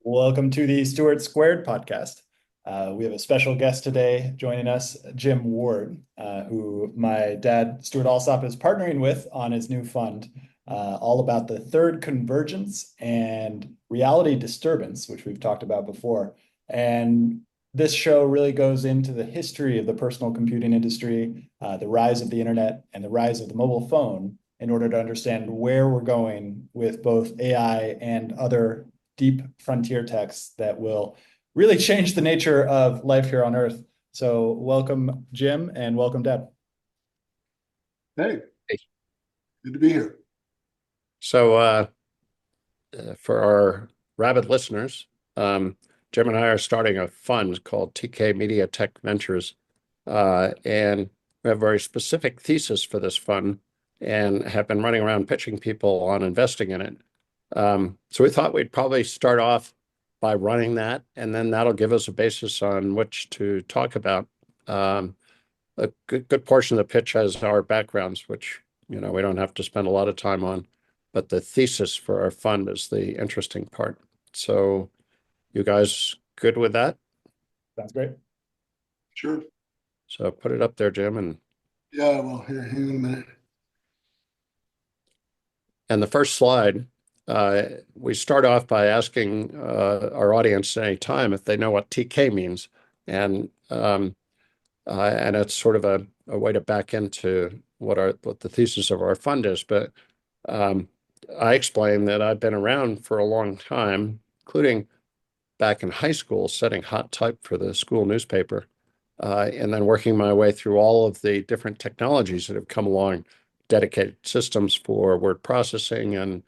Welcome to the Stewart Squared podcast. We have a special guest today joining us, Jim Ward, who my dad, Stewart Alsop, is partnering with on his new fund, all about the third convergence and reality disturbance, which we've talked about before. And this show really goes into the history of the personal computing industry, the rise of the internet, and the rise of the mobile phone in order to understand where we're going with both AI and other deep frontier texts that will really change the nature of life here on Earth. So welcome, Jim, and welcome, Dad. Hey, Hey. good to be here. So, for our rabid listeners, Jim and I are starting a fund called TK Media Tech Ventures, and we have a very specific thesis for this fund and have been running around pitching people on investing in it. So we thought we'd probably start off by running that, and then that'll give us a basis on which to talk about. A good portion of the pitch has our backgrounds, which we don't have to spend a lot of time on, but the thesis for our fund is the interesting part. So you guys good with that? Sounds great. Sure. So put it up there, Jim, Yeah, well, here, hang on a minute. and the first slide. We start off by asking our audience at any time if they know what TK means, and it's sort of a way to back into what the thesis of our fund is. But I explain that I've been around for a long time, including back in high school, setting hot type for the school newspaper, and then working my way through all of the different technologies that have come along, dedicated systems for word processing and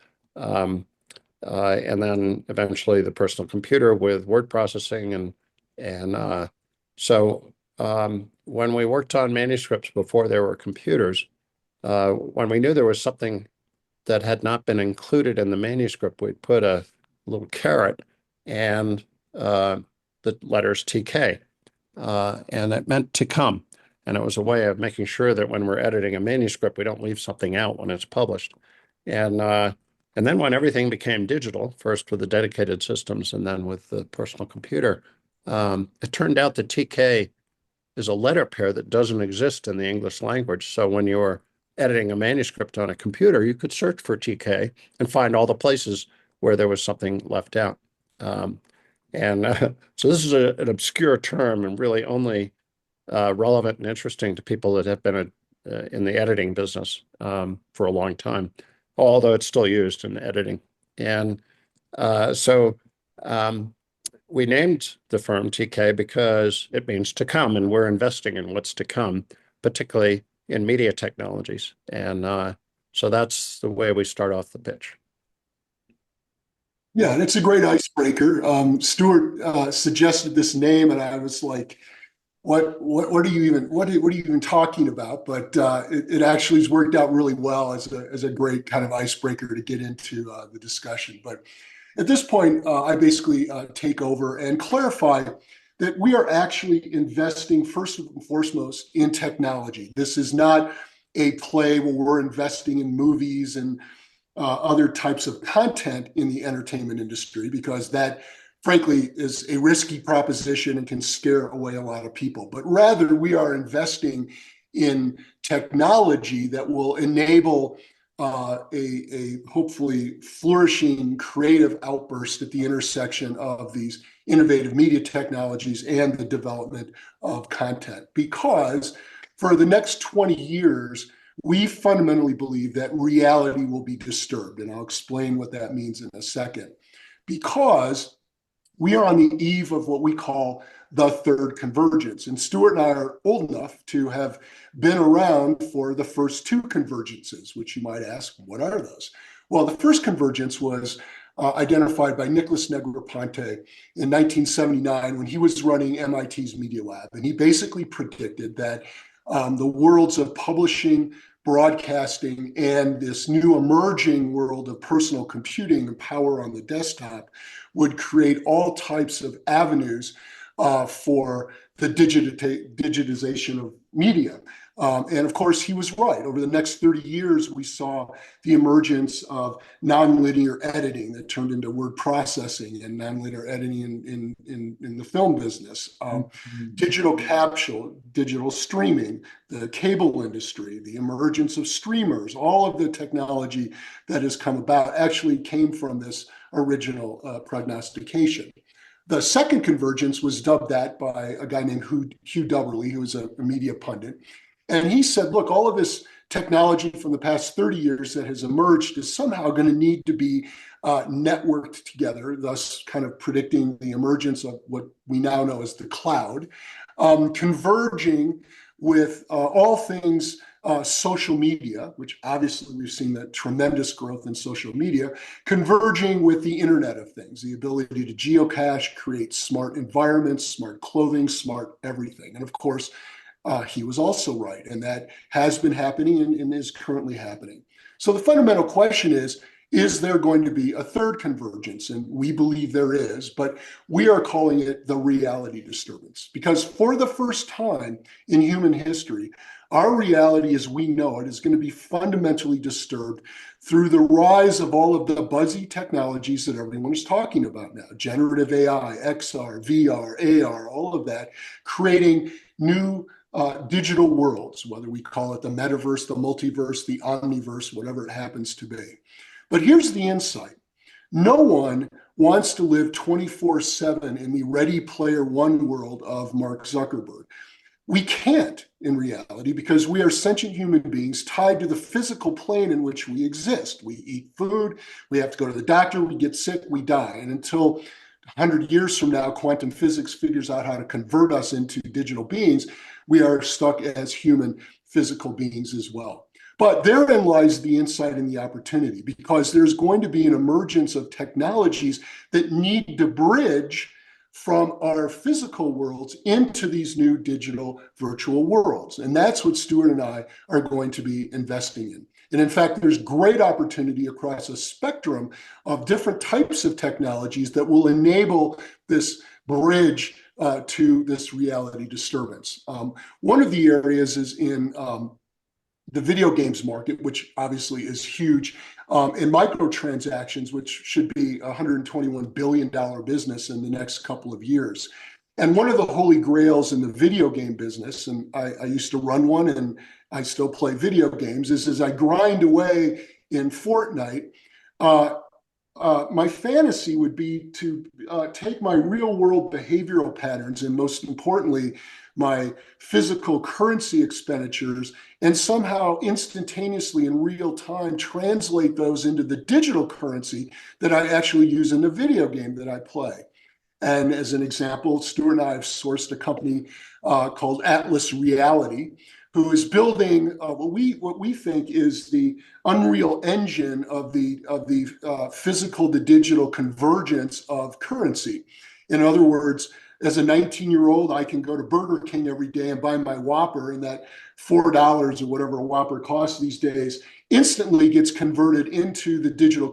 then eventually the personal computer with word processing and so when we worked on manuscripts before there were computers, when we knew there was something that had not been included in the manuscript, we'd put a little caret and the letters TK, and it meant to come. And it was a way of making sure that when we're editing a manuscript, we don't leave something out when it's published. And then when everything became digital, first with the dedicated systems and then with the personal computer, it turned out that TK is a letter pair that doesn't exist in the English language. So when you're editing a manuscript on a computer, you could search for TK and find all the places where there was something left out. So this is an obscure term and really only relevant and interesting to people that have been in the editing business for a long time, although it's still used in editing. And so we named the firm TK because it means to come, and we're investing in what's to come, particularly in media technologies. And so that's the way we start off the pitch. Yeah, and it's a great icebreaker. Stuart suggested this name, and I was like, "What are you even talking about?" But it actually has worked out really well as a great kind of icebreaker to get into the discussion. But at this point, I basically take over and clarify that we are actually investing first and foremost in technology. This is not a play where we're investing in movies and other types of content in the entertainment industry, because that, frankly, is a risky proposition and can scare away a lot of people. But rather, we are investing in technology that will enable a hopefully flourishing creative outburst at the intersection of these innovative media technologies and the development of content. Because for the next 20 years, we fundamentally believe that reality will be disturbed. And I'll explain what that means in a second. Because we are on the eve of what we call the third convergence. And Stuart and I are old enough to have been around for the first two convergences, which you might ask, what are those? Well, the first convergence was identified by Nicholas Negroponte in 1979 when he was running MIT's Media Lab. And he basically predicted that the worlds of publishing, broadcasting, and this new emerging world of personal computing and power on the desktop would create all types of avenues for the digitization of media. And of course, he was right. Over the next 30 years, we saw the emergence of nonlinear editing that turned into word processing and nonlinear editing in the film business. Digital capture, digital streaming, the cable industry, the emergence of streamers, all of the technology that has come about actually came from this original prognostication. The second convergence was dubbed that by a guy named Hugh Dubberly, who was a media pundit. And he said, look, all of this technology from the past 30 years that has emerged is somehow going to need to be networked together, thus kind of predicting the emergence of what we now know as the cloud, converging with all things social media, which obviously we've seen that tremendous growth in social media, converging with the Internet of Things, the ability to geocache, create smart environments, smart clothing, smart everything. And of course, he was also right, and that has been happening and is currently happening. So the fundamental question is there going to be a third convergence? And we believe there is, but we are calling it the reality disturbance, because for the first time in human history, our reality as we know it is going to be fundamentally disturbed through the rise of all of the buzzy technologies that everyone is talking about now, generative AI, XR, VR, AR, all of that, creating new digital worlds, whether we call it the metaverse, the multiverse, the omniverse, whatever it happens to be. But here's the insight. No one wants to live 24/7 in the Ready Player One world of Mark Zuckerberg. We can't in reality because we are sentient human beings tied to the physical plane in which we exist. We eat food, we have to go to the doctor, we get sick, we die. And until 100 years from now, quantum physics figures out how to convert us into digital beings, we are stuck as human physical beings as well. But therein lies the insight and the opportunity, because there's going to be an emergence of technologies that need to bridge from our physical worlds into these new digital virtual worlds. And that's what Stuart and I are going to be investing in. And in fact, there's great opportunity across a spectrum of different types of technologies that will enable this bridge to this reality disturbance. One of the areas is in the video games market, which obviously is huge, in microtransactions, which should be a $121 billion business in the next couple of years. And one of the holy grails in the video game business, and I used to run one and I still play video games, is as I grind away in Fortnite, my fantasy would be to take my real world behavioral patterns and most importantly, my physical currency expenditures and somehow instantaneously in real time translate those into the digital currency that I actually use in the video game that I play. And as an example, Stuart and I have sourced a company called Atlas Reality, who is building what we think is the Unreal Engine of the physical to digital convergence of currency. In other words, as a 19-year-old, I can go to Burger King every day and buy my Whopper, and that $4 or whatever a Whopper costs these days instantly gets converted into the digital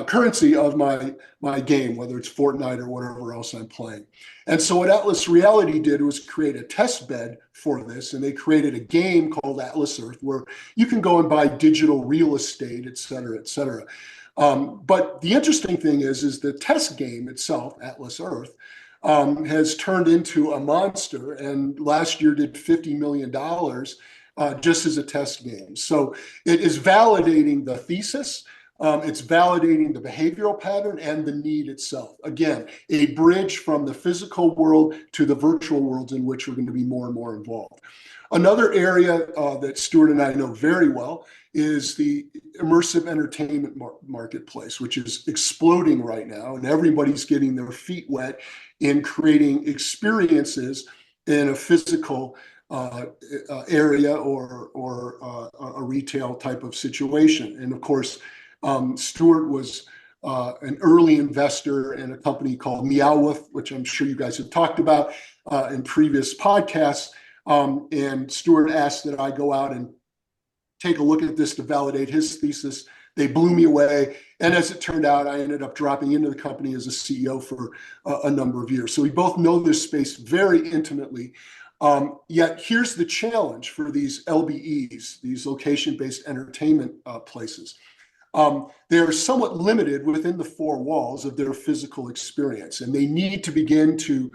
currency of my game, whether it's Fortnite or whatever else I'm playing. And so what Atlas Reality did was create a test bed for this, and they created a game called Atlas Earth, where you can go and buy digital real estate, et cetera, et cetera. But the interesting thing is the test game itself, Atlas Earth, has turned into a monster, and last year did $50 million just as a test game. So it is validating the thesis. It's validating the behavioral pattern and the need itself. Again, a bridge from the physical world to the virtual worlds in which we're going to be more and more involved. Another area that Stuart and I know very well is the immersive entertainment marketplace, which is exploding right now, and everybody's getting their feet wet in creating experiences in a physical area or a retail type of situation. And of course, Stuart was an early investor in a company called Meowwolf, which I'm sure you guys have talked about in previous podcasts. And Stuart asked that I go out and take a look at this to validate his thesis. They blew me away. And as it turned out, I ended up dropping into the company as a CEO for a number of years. So we both know this space very intimately. Yet here's the challenge for these LBEs, these location-based entertainment places. They're somewhat limited within the four walls of their physical experience, and they need to begin to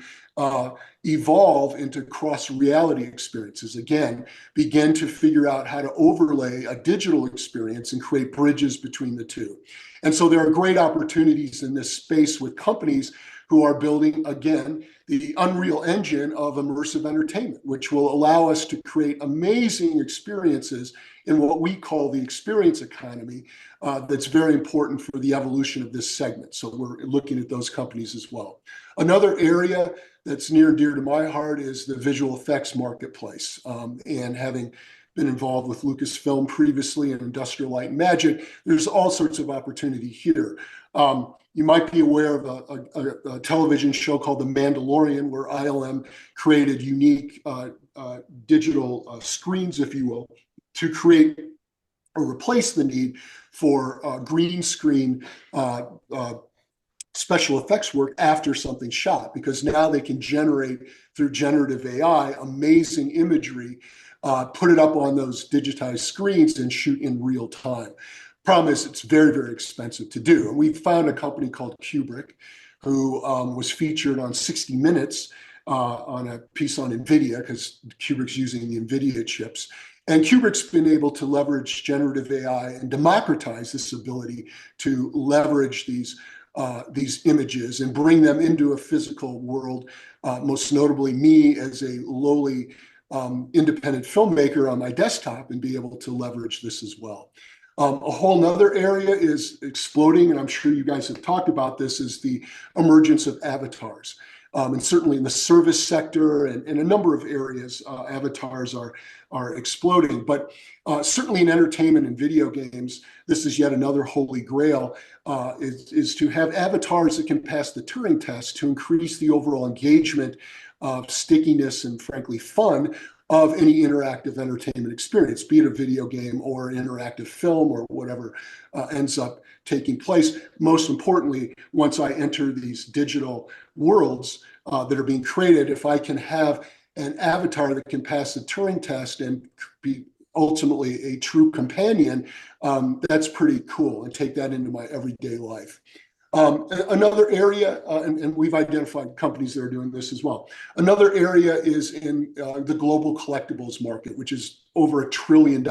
evolve into cross-reality experiences. Again, begin to figure out how to overlay a digital experience and create bridges between the two. And so there are great opportunities in this space with companies who are building, again, the Unreal Engine of immersive entertainment, which will allow us to create amazing experiences in what we call the experience economy. That's very important for the evolution of this segment. So we're looking at those companies as well. Another area that's near and dear to my heart is the visual effects marketplace. And having been involved with Lucasfilm previously and Industrial Light and Magic, there's all sorts of opportunity here. You might be aware of a television show called The Mandalorian, where ILM created unique digital screens, if you will, to create or replace the need for green screen special effects work after something's shot, because now they can generate through generative AI amazing imagery, put it up on those digitized screens and shoot in real time. Problem is, it's very, very expensive to do. And we found a company called Kubrick, who was featured on 60 Minutes on a piece on NVIDIA, because Kubrick's using the NVIDIA chips. And Kubrick's been able to leverage generative AI and democratize this ability to leverage these images and bring them into a physical world. Most notably me as a lowly independent filmmaker on my desktop, and be able to leverage this as well. A whole nother area is exploding, and I'm sure you guys have talked about this, is the emergence of avatars. And certainly in the service sector and in a number of areas, avatars are exploding. But certainly in entertainment and video games, this is yet another holy grail, is to have avatars that can pass the Turing test to increase the overall engagement, stickiness, and frankly fun of any interactive entertainment experience, be it a video game or an interactive film or whatever ends up taking place. Most importantly, once I enter these digital worlds that are being created, if I can have an avatar that can pass the Turing test and be ultimately a true companion, that's pretty cool, and take that into my everyday life. Another area, and we've identified companies that are doing this as well. Another area is in the global collectibles market, which is over $1 trillion.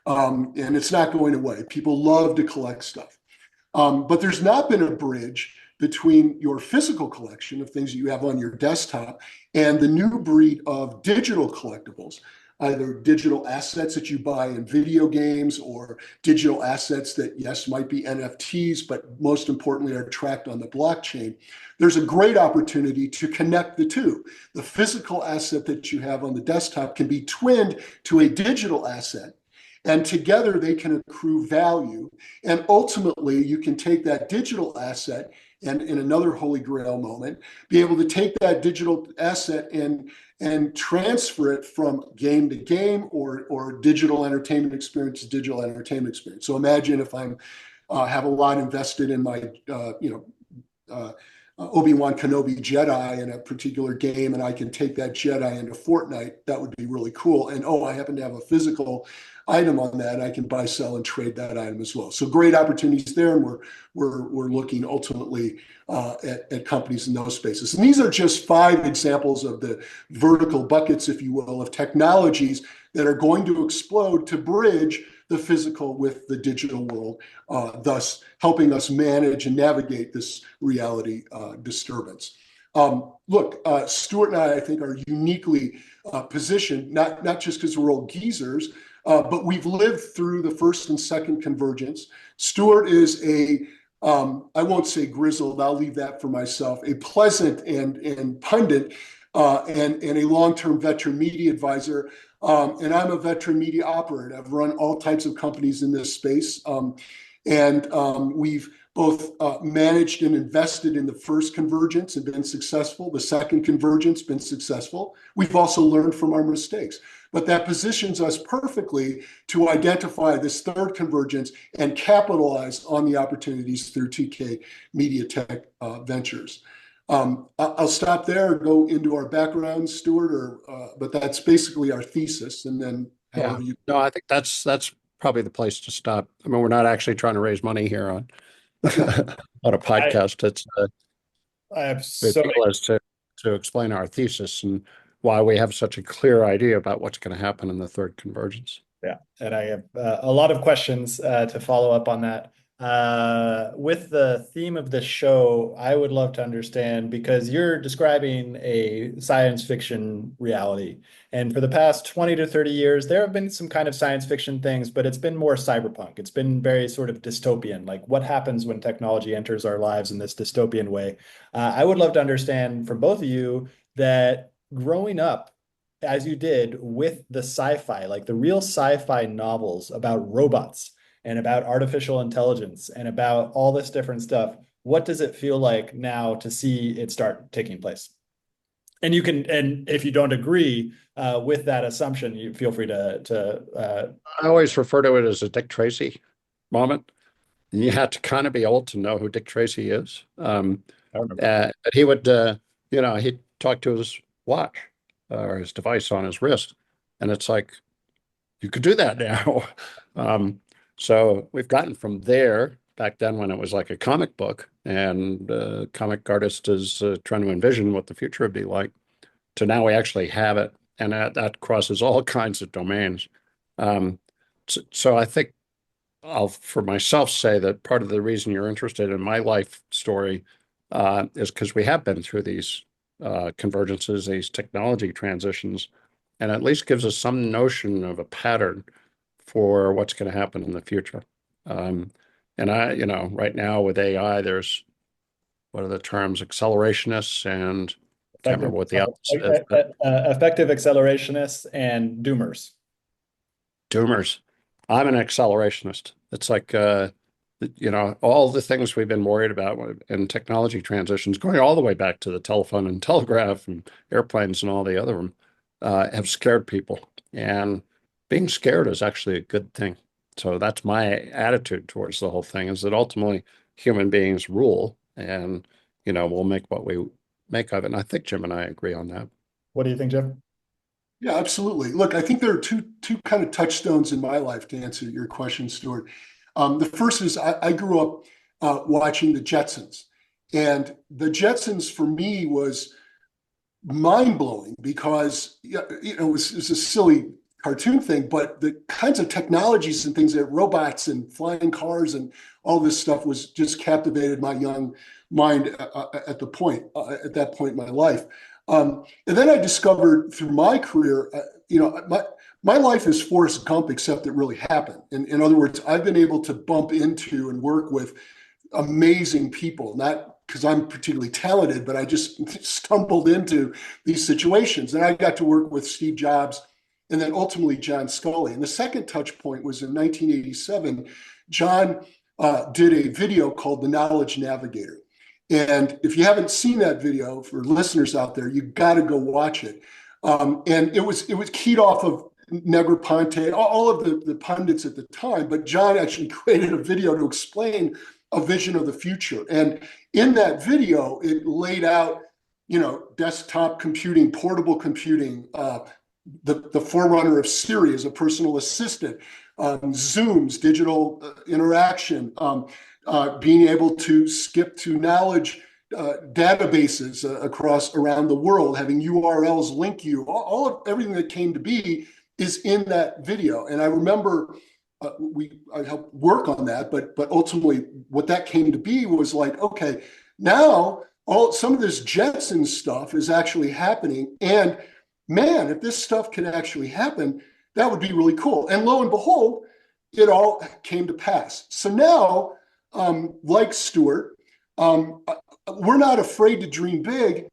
And it's not going away. People love to collect stuff. But there's not been a bridge between your physical collection of things that you have on your desktop and the new breed of digital collectibles, either digital assets that you buy in video games or digital assets that, yes, might be NFTs, but most importantly are tracked on the blockchain. There's a great opportunity to connect the two. The physical asset that you have on the desktop can be twinned to a digital asset, and together they can accrue value. And ultimately, you can take that digital asset and, in another holy grail moment, be able to take that digital asset and transfer it from game to game or digital entertainment experience to digital entertainment experience. So imagine if I'm have a lot invested in my Obi-Wan Kenobi Jedi in a particular game, and I can take that Jedi into Fortnite. That would be really cool. And I happen to have a physical item on that. I can buy, sell, and trade that item as well. So great opportunities there, and we're looking ultimately at companies in those spaces. And these are just 5 examples of the vertical buckets, if you will, of technologies that are going to explode to bridge the physical with the digital world, thus helping us manage and navigate this reality disturbance. Look, Stuart and I think, are uniquely positioned, not just because we're old geezers, but we've lived through the first and second convergence. Stuart is I won't say grizzled, I'll leave that for myself, a pleasant and pundit and a long-term veteran media advisor. And I'm a veteran media operator. I've run all types of companies in this space. And we've both managed and invested in the first convergence and been successful. The second convergence been successful. We've also learned from our mistakes. But that positions us perfectly to identify this third convergence and capitalize on the opportunities through TK Media Tech Ventures. I'll stop there and go into our background, Stuart, but that's basically our thesis. And then Yeah. however you. No, I think that's probably the place to stop. I mean, we're not actually trying to raise money here on on a I podcast. It's I have the so deal is to explain our thesis and why we have such a clear idea about what's going to happen in the third convergence. Yeah, and I have a lot of questions to follow up on that. With the theme of the show, I would love to understand because you're describing a science fiction reality. And for the past 20 to 30 years, there have been some kind of science fiction things, but it's been more cyberpunk. It's been very sort of dystopian, like what happens when technology enters our lives in this dystopian way. I would love to understand from both of you that growing up, as you did with the sci-fi, like the real sci-fi novels about robots and about artificial intelligence and about all this different stuff, what does it feel like now to see it start taking place? And you can, and if you don't agree with that assumption, you feel free to I always refer to it as a Dick Tracy moment. And you have to kind of be old to know who Dick Tracy is. I remember. But he would, he'd talk to his watch or his device on his wrist, and it's like you could do that now. So we've gotten from there back then when it was like a comic book, and comic artist is trying to envision what the future would be like, to now we actually have it, and that crosses all kinds of domains. Um, so I think I'll, for myself, say that part of the reason you're interested in my life story is because we have been through these convergences, these technology transitions, and at least gives us some notion of a pattern for what's going to happen in the future. Um, and right now with AI, there's what are the terms? Accelerationists and can't Effective, remember what the opposite is, but effective accelerationists and doomers. doomers. I'm an accelerationist. It's like, all the things we've been worried about in technology transitions, going all the way back to the telephone and telegraph and airplanes and all the other them, have scared people. And being scared is actually a good thing. So that's my attitude towards the whole thing, is that ultimately human beings rule, and, we'll make what we make of it. And I think Jim and I agree on that. What do you think, Jim? Yeah, absolutely. Look, I think there are two kind of touchstones in my life to answer your question, Stuart. The first is I grew up watching the Jetsons, and the Jetsons for me was mind blowing because it was a silly cartoon thing, but the kinds of technologies and things that robots and flying cars and all this stuff was just captivated my young mind at that point in my life. And then I discovered through my career, my life is Forrest Gump, except it really happened. In other words, I've been able to bump into and work with amazing people, not because I'm particularly talented, but I just stumbled into these situations. And I got to work with Steve Jobs and then ultimately John Sculley. And the second touch point was in 1987. John did a video called The Knowledge Navigator. And if you haven't seen that video, for listeners out there, you got to go watch it. And it was keyed off of Negroponte, all of the pundits at the time, but John actually created a video to explain a vision of the future. And in that video, it laid out, desktop computing, portable computing, the forerunner of Siri as a personal assistant, Zooms, digital interaction, being able to skip to knowledge databases around the world, having URLs link you, all of everything that came to be is in that video. And I remember I helped work on that, but ultimately what that came to be was like, okay, now some of this Jetsons stuff is actually happening, and man, if this stuff can actually happen, that would be really cool. And lo and behold, it all came to pass. So now, like Stuart, we're not afraid to dream big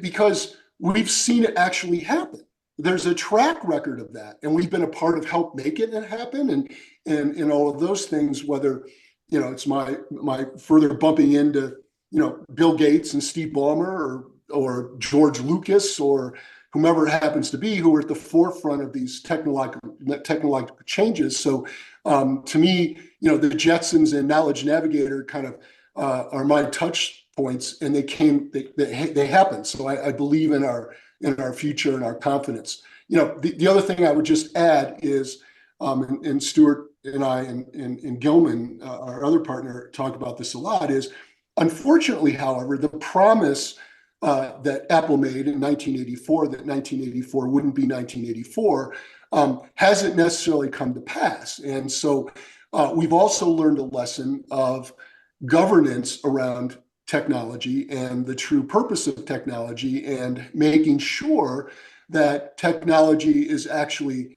because we've seen it actually happen. There's a track record of that, and we've been a part of help make it happen, and all of those things. Whether it's my further bumping into Bill Gates and Steve Ballmer or George Lucas or whomever it happens to be, who are at the forefront of these technological changes. So to me, the Jetsons and Knowledge Navigator kind of are my points, and they happened. So I believe in our future and our confidence. The other thing I would just add is, and Stuart and I and Gilman, our other partner, talk about this a lot, is unfortunately, however, the promise that Apple made in 1984, that 1984 wouldn't be 1984, hasn't necessarily come to pass. And so we've also learned a lesson of governance around technology and the true purpose of technology, and making sure that technology is actually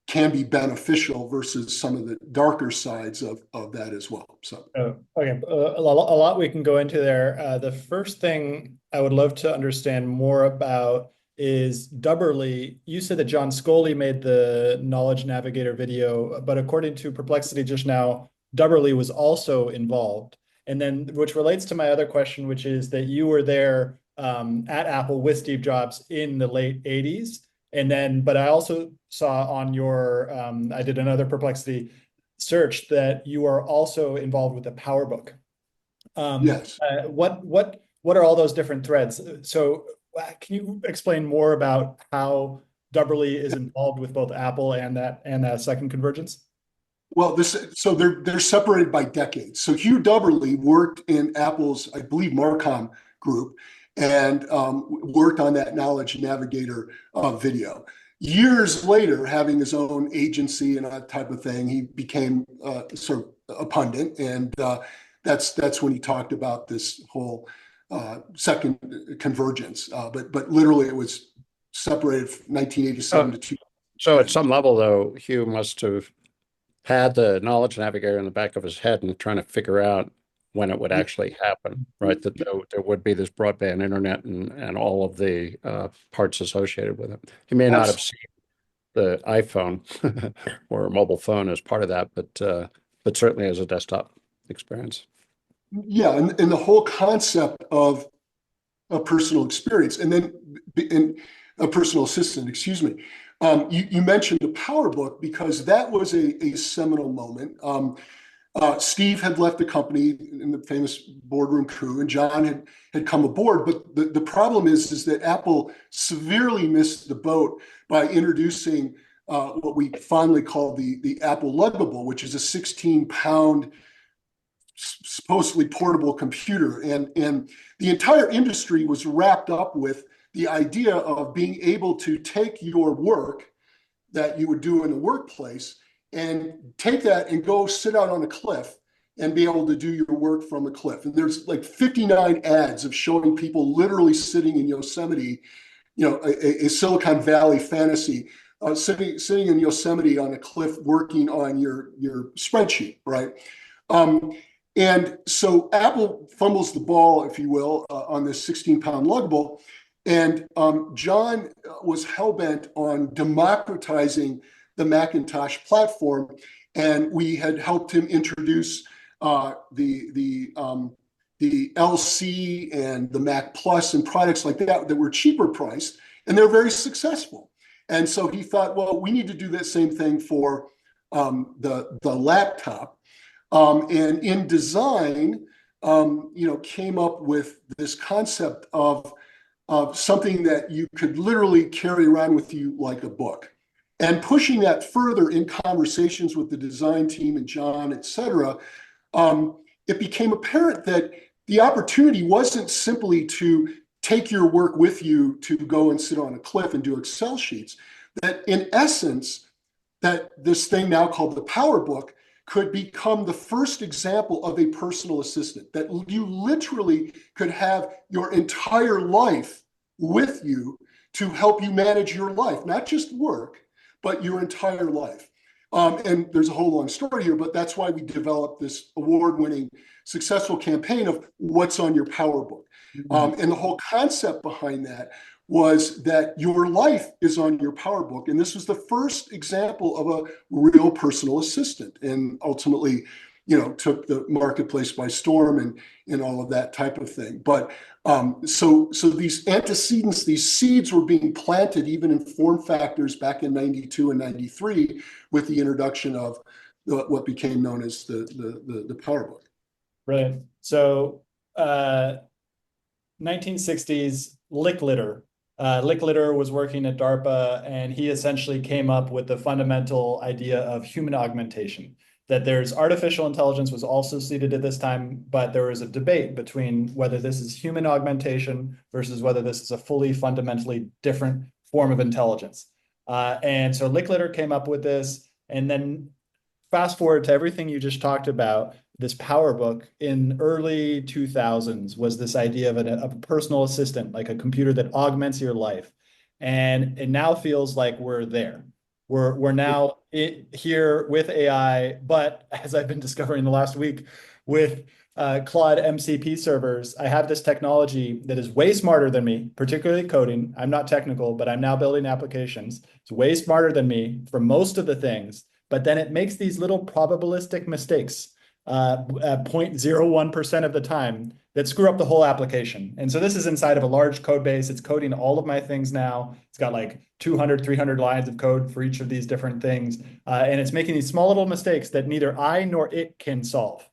can be beneficial versus some of the darker sides of that as well. So, okay, a lot we can go into there. The first thing I would love to understand more about is Dubberly. You said that John Scully made the Knowledge Navigator video, but according to Perplexity just now, Dubberly was also involved. And then, which relates to my other question, which is that you were there at Apple with Steve Jobs in the late 80s. And then, but I also saw on your, I did another Perplexity search that you are also involved with the PowerBook. yes. What are all those different threads? So can you explain more about how Dubberly is involved with both Apple and that second Convergence? Well, so they're separated by decades. So Hugh Dubberly worked in Apple's, I believe, Marcom group, and worked on that Knowledge Navigator video. Years later, having his own agency and that type of thing, he became sort of a pundit, and that's when he talked about this whole second Convergence. But literally, it was separated from 1987 to 2000. So at some level, though, Hugh must have had the Knowledge Navigator in the back of his head and trying to figure out when it would actually happen, right? That there would be this broadband internet and all of the parts associated with it. He may not have seen the iPhone or a mobile phone as part of that, but certainly as a desktop experience. Yeah, and the whole concept of a personal experience, and then in a personal assistant, excuse me. You mentioned the PowerBook because that was a seminal moment. Steve had left the company in the famous boardroom crew, and John had come aboard. But the problem is that Apple severely missed the boat by introducing what we fondly call the Apple Luggable, which is a 16-pound, supposedly portable computer. And the entire industry was wrapped up with the idea of being able to take your work that you would do in the workplace and take that and go sit out on a cliff and be able to do your work from a cliff. And there's like 59 ads of showing people literally sitting in Yosemite, a Silicon Valley fantasy, sitting in Yosemite on a cliff working on your spreadsheet, right? And so Apple fumbles the ball, if you will, on this 16-pound luggable. And John was hell-bent on democratizing the Macintosh platform, and we had helped him introduce the LC and the Mac Plus and products like that were cheaper priced, and they're very successful. And so he thought, well, we need to do that same thing for the laptop. And in design, came up with this concept of something that you could literally carry around with you like a book. And pushing that further in conversations with the design team and John, et cetera, it became apparent that the opportunity wasn't simply to take your work with you to go and sit on a cliff and do Excel sheets, that in essence, that this thing now called the PowerBook could become the first example of a personal assistant, that you literally could have your entire life with you to help you manage your life, not just work, but your entire life. And there's a whole long story here, but that's why we developed this award-winning, successful campaign of what's on your PowerBook. And the whole concept behind that was that your life is on your PowerBook. And this was the first example of a real personal assistant, and ultimately, took the marketplace by storm and all of that type of thing. But so these antecedents, these seeds were being planted even in form factors back in 92 and 93 with the introduction of what became known as the PowerBook. Brilliant. So 1960s, Licklider was working at DARPA, and he essentially came up with the fundamental idea of human augmentation. That there's artificial intelligence was also seeded at this time, but there was a debate between whether this is human augmentation versus whether this is a fully fundamentally different form of intelligence. And so Licklider came up with this, and then fast forward to everything you just talked about, this PowerBook in early 2000s was this idea of a personal assistant, like a computer that augments your life. And it now feels like we're there. We're now here with AI, but as I've been discovering the last week with Claude MCP servers, I have this technology that is way smarter than me, particularly coding. I'm not technical, but I'm now building applications. It's way smarter than me for most of the things, but then it makes these little probabilistic mistakes at 0.01% of the time that screw up the whole application. And so this is inside of a large code base. It's coding all of my things now. It's got like 200, 300 lines of code for each of these different things. And it's making these small little mistakes that neither I nor it can solve.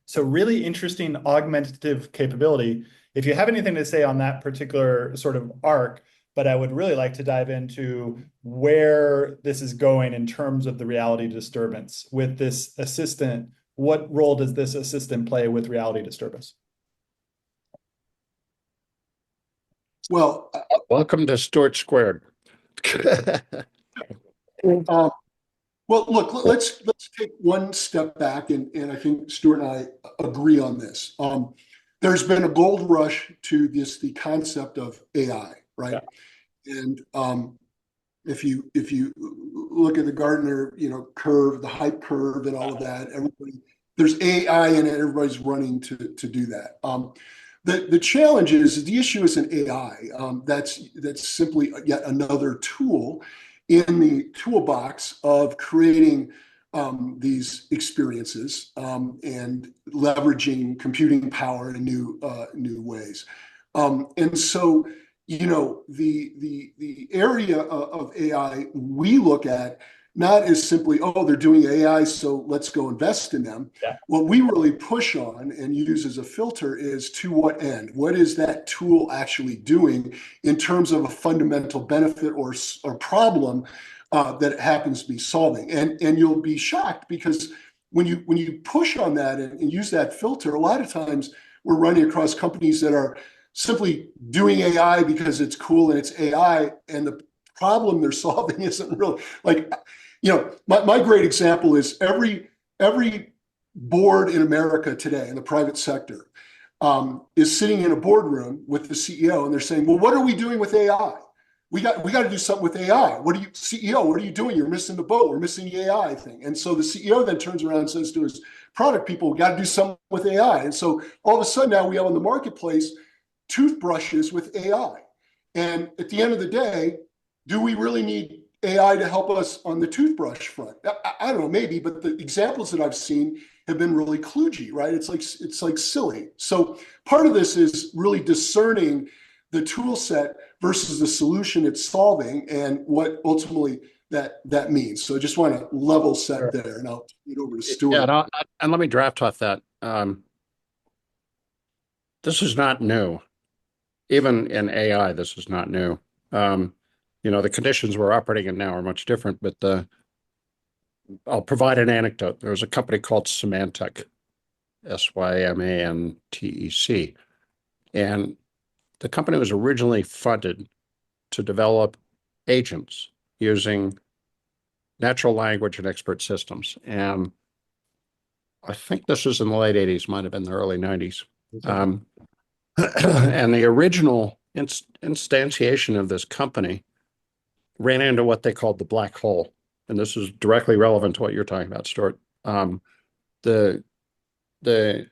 So really interesting augmentative capability. If you have anything to say on that particular sort of arc, but I would really like to dive into where this is going in terms of the reality disturbance with this assistant. What role does this assistant play with reality disturbance? Well, Welcome to Stewart Squared. well, look, let's take one step back, and I think Stuart and I agree on this. There's been a gold rush to the concept of AI, right? Yeah. And if you look at the Gartner, curve, the hype curve, and all of that, there's AI in it. Everybody's running to do that. The challenge is the issue isn't AI. That's simply yet another tool in the toolbox of creating these experiences and leveraging computing power in new ways. And so, the area of AI we look at not as simply, oh, they're doing AI, so let's go invest in them. Yeah. What we really push on and use as a filter is to what end? What is that tool actually doing in terms of a fundamental benefit or problem that it happens to be solving? And you'll be shocked because when you push on that and use that filter, a lot of times we're running across companies that are simply doing AI because it's cool and it's AI, and the problem they're solving isn't really like, my great example is every board in America today in the private sector is sitting in a boardroom with the CEO, and they're saying, well, what are we doing with AI? We got to do something with AI. CEO, what are you doing? You're missing the boat. We're missing the AI thing. And so the CEO then turns around and says to his product people, we got to do something with AI. And so all of a sudden now we have on the marketplace toothbrushes with AI. And at the end of the day, do we really need AI to help us on the toothbrush front? I don't know, maybe, but the examples that I've seen have been really kludgy, right? It's like silly. So part of this is really discerning the tool set versus the solution it's solving and what ultimately that means. So I just want to level set there, and I'll turn it over to Stuart. Yeah, and let me draft off that. This is not new. Even in AI, this is not new. The conditions we're operating in now are much different, but I'll provide an anecdote. There was a company called Symantec, Symantec, and the company was originally funded to develop agents using natural language and expert systems. And I think this was in the late 80s, might have been the early 90s. And the original instantiation of this company ran into what they called the black hole. And this is directly relevant to what you're talking about, Stuart. The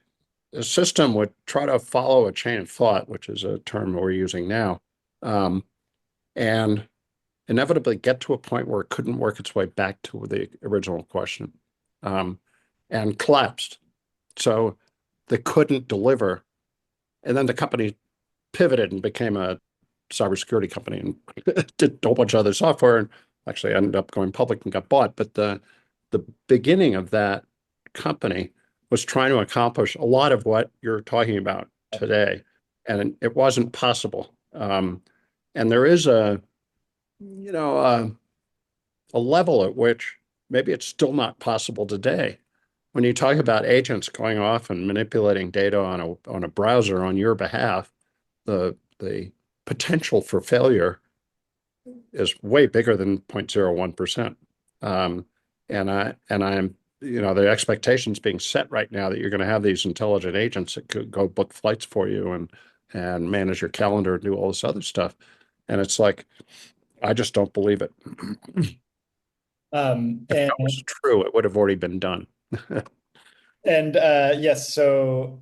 system would try to follow a chain of thought, which is a term we're using now, and inevitably get to a point where it couldn't work its way back to the original question, and collapsed. So they couldn't deliver. And then the company pivoted and became a cybersecurity company and did a whole bunch of other software, and actually ended up going public and got bought. But the beginning of that company was trying to accomplish a lot of what you're talking about today, and it wasn't possible. And there is a level at which maybe it's still not possible today. When you talk about agents going off and manipulating data on a browser on your behalf, the potential for failure is way bigger than 0.01%. I'm, the expectations being set right now that you're going to have these intelligent agents that could go book flights for you and manage your calendar and do all this other stuff. And it's like, I just don't believe it. If that was true, it would have already been done. Yes, so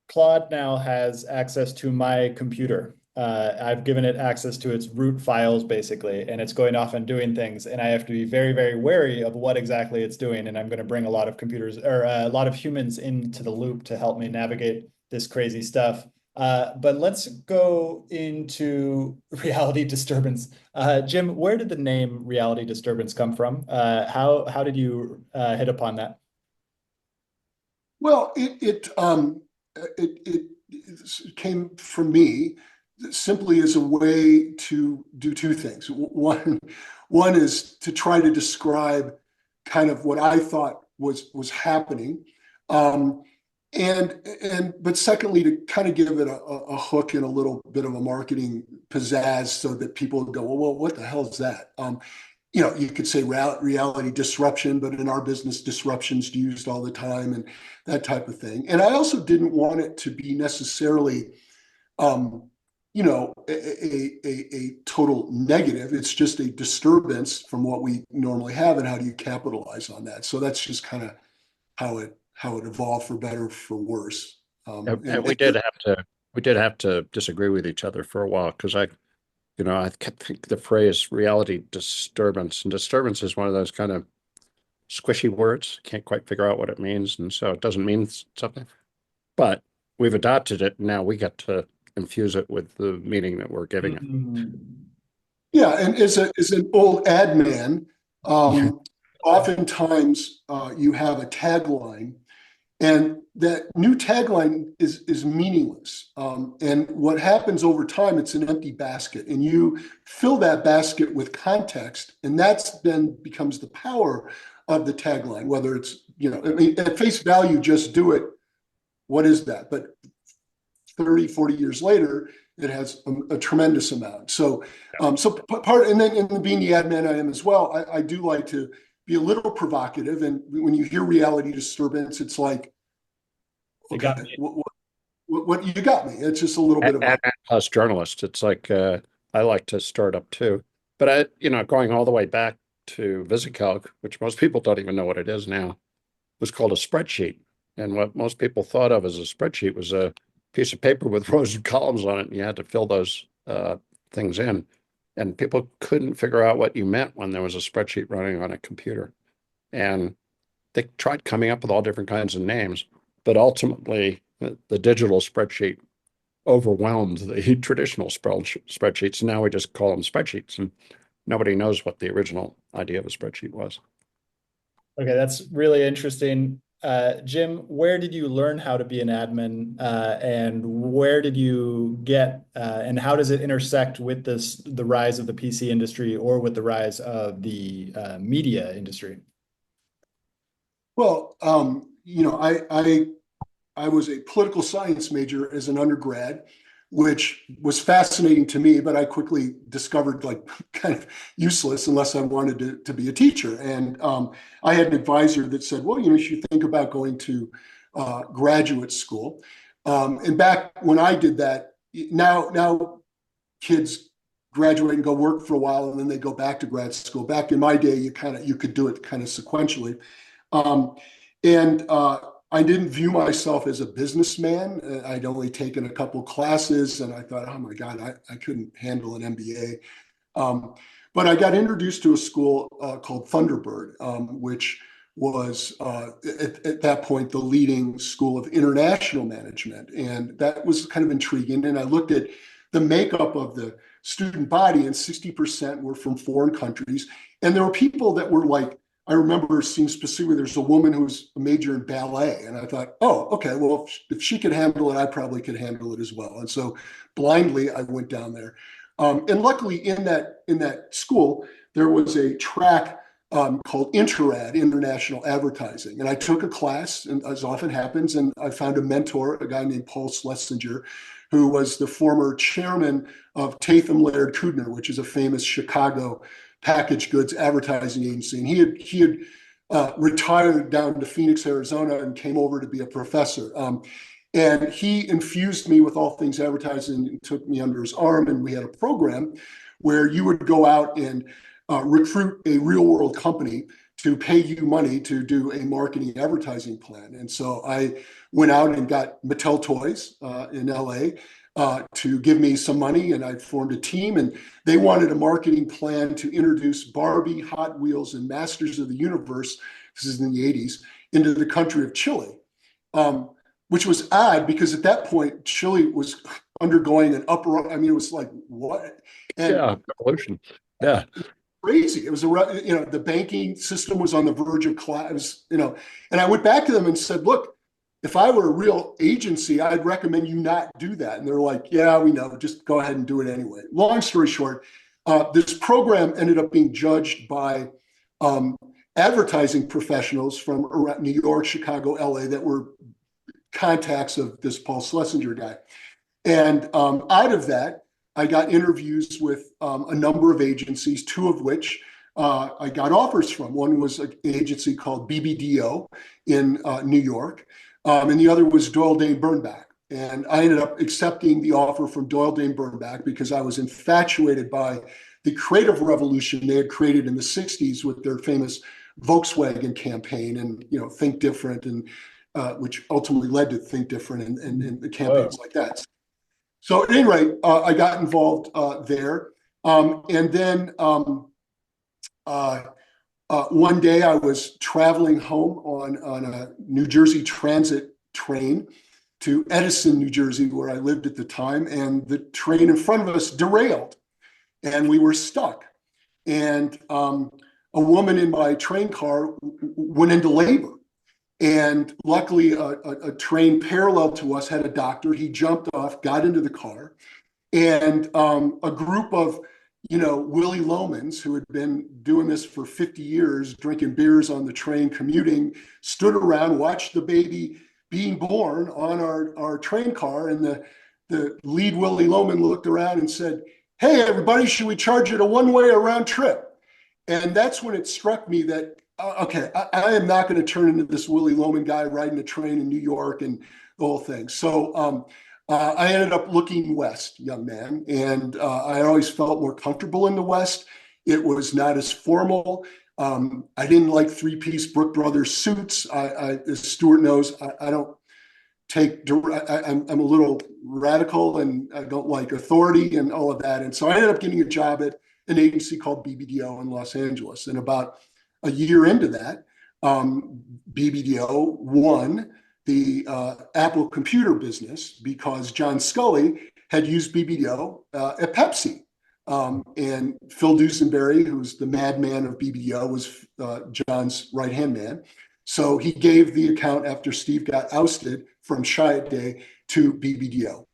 Claude now has access to my computer. I've given it access to its root files, basically, and it's going off and doing things. And I have to be very, very wary of what exactly it's doing. And I'm going to bring a lot of computers or a lot of humans into the loop to help me navigate this crazy stuff. But let's go into reality disturbance. Jim, where did the name reality disturbance come from? How did you hit upon that? Well, it came from me simply as a way to do two things. One is to try to describe kind of what I thought was happening, but secondly, to kind of give it a hook and a little bit of a marketing pizzazz so that people would go, well, what the hell is that? You could say reality disruption, but in our business, disruption's used all the time and that type of thing. And I also didn't want it to be necessarily, a total negative. It's just a disturbance from what we normally have, and how do you capitalize on that? So that's just kind of how it evolved, for better or for worse. And we did have to disagree with each other for a while, because I kept thinking the phrase reality disturbance, and disturbance is one of those kind of squishy words. Can't quite figure out what it means, and so it doesn't mean something. But we've adopted it, and now we get to infuse it with the meaning that we're giving it. Yeah, and as an old ad man, oftentimes you have a tagline, and that new tagline is meaningless. And what happens over time, it's an empty basket, and you fill that basket with context, and that's then becomes the power of the tagline. Whether it's, at face value, just do it. What is that? But 30, 40 years later, it has a tremendous amount. So, and then being the ad man I am as well, I do like to be a little provocative. And when you hear reality disturbance, it's like, okay, what you got me. It's just a little bit of and us journalists, it's like I like to start up too. But going all the way back to VisiCalc, which most people don't even know what it is now, was called a spreadsheet. And what most people thought of as a spreadsheet was a piece of paper with rows and columns on it, and you had to fill those things in. And people couldn't figure out what you meant when there was a spreadsheet running on a computer. And they tried coming up with all different kinds of names, but ultimately the digital spreadsheet overwhelmed the traditional spreadsheets. Now we just call them spreadsheets, and nobody knows what the original idea of a spreadsheet was. Okay, that's really interesting. Jim, where did you learn how to be an admin, and where did you get, and how does it intersect with the rise of the PC industry, or with the rise of the media industry? Well, I was a political science major as an undergrad, which was fascinating to me, but I quickly discovered like kind of useless unless I wanted to be a teacher. And I had an advisor that said, well, you should think about going to graduate school. And back when I did that, now kids graduate and go work for a while, and then they go back to grad school. Back in my day, you could do it kind of sequentially. I didn't view myself as a businessman. I'd only taken a couple classes, and I thought, oh my God, I couldn't handle an MBA. But I got introduced to a school called Thunderbird, which was at that point the leading school of international management. And that was kind of intriguing. And I looked at the makeup of the student body, and 60% were from foreign countries. And there were people that were like, I remember seeing specifically there's a woman who's a major in ballet. And I thought, oh, okay, well, if she could handle it, I probably could handle it as well. And so blindly, I went down there. And luckily in that school, there was a track called Interad, International Advertising. And I took a class, and as often happens, and I found a mentor, a guy named Paul Schlesinger, who was the former chairman of Tatham Laird Kudner, which is a famous Chicago packaged goods advertising agency. And he had retired down to Phoenix, Arizona, and came over to be a professor. And he infused me with all things advertising and took me under his arm. And we had a program where you would go out and recruit a real world company to pay you money to do a marketing advertising plan. And so I went out and got Mattel Toys in LA to give me some money, and I formed a team, and they wanted a marketing plan to introduce Barbie, Hot Wheels, and Masters of the Universe, this is in the 80s, into the country of Chile, which was odd because at that point, Chile was undergoing an uproar. I mean, it was like, what? And yeah, revolution. Yeah. Crazy. It was the banking system was on the verge of collapse, and I went back to them and said, look, if I were a real agency, I'd recommend you not do that. And they're like, yeah, we know, just go ahead and do it anyway. Long story short, this program ended up being judged by advertising professionals from around New York, Chicago, LA that were contacts of this Paul Schlesinger guy. And out of that, I got interviews with a number of agencies, two of which I got offers from. One was an agency called BBDO in New York, and the other was Doyle Dane Bernbach. And I ended up accepting the offer from Doyle Dane Bernbach because I was infatuated by the creative revolution they had created in the 60s with their famous Volkswagen campaign and, Think Different, and which ultimately led to Think Different and the campaigns like that. So at any rate, I got involved there. And then one day I was traveling home on a New Jersey Transit train to Edison, New Jersey, where I lived at the time. And the train in front of us derailed and we were stuck. And a woman in my train car went into labor. And luckily, a train parallel to us had a doctor. He jumped off, got into the car, and a group of, Willie Lomans, who had been doing this for 50 years, drinking beers on the train, commuting, stood around, watched the baby being born on our train car. And the lead Willie Loman looked around and said, "Hey, everybody, should we charge it a one-way or round trip?" And that's when it struck me that okay, I am not going to turn into this Willie Loman guy riding a train in New York and the whole thing. So I ended up looking west, young man, and I always felt more comfortable in the West. It was not as formal. I didn't like three-piece Brook Brothers suits. As Stuart knows, I don't take. I'm a little radical, and I don't like authority and all of that. And so I ended up getting a job at an agency called BBDO in Los Angeles, and about a year into that, BBDO won the Apple computer business because John Scully had used BBDO at Pepsi. And Phil Dusenberry, who's the madman of BBDO, was John's right-hand man. So he gave the account after Steve got ousted from Chiat to BBDO.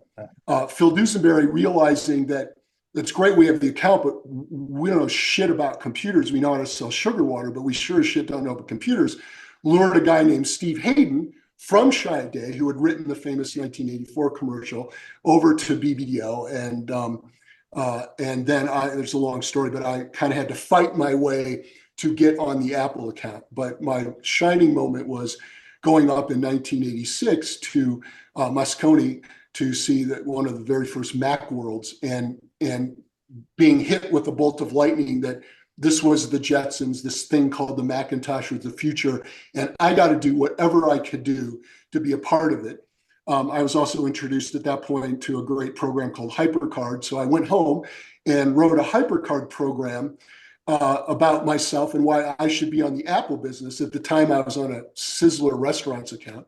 Phil Dusenberry, realizing that it's great we have the account, but we don't know shit about computers. We know how to sell sugar water, but we sure as shit don't know about computers. Lured a guy named Steve Hayden from Chiat, who had written the famous 1984 commercial, over to BBDO. And then there's a long story, but I kind of had to fight my way to get on the Apple account. But my shining moment was going up in 1986 to Moscone to see that one of the very first Mac Worlds and being hit with a bolt of lightning that this was the Jetsons, this thing called the Macintosh was the future. And I got to do whatever I could do to be a part of it. I was also introduced at that point to a great program called HyperCard. So I went home and wrote a HyperCard program about myself and why I should be on the Apple business. At the time, I was on a Sizzler restaurants account.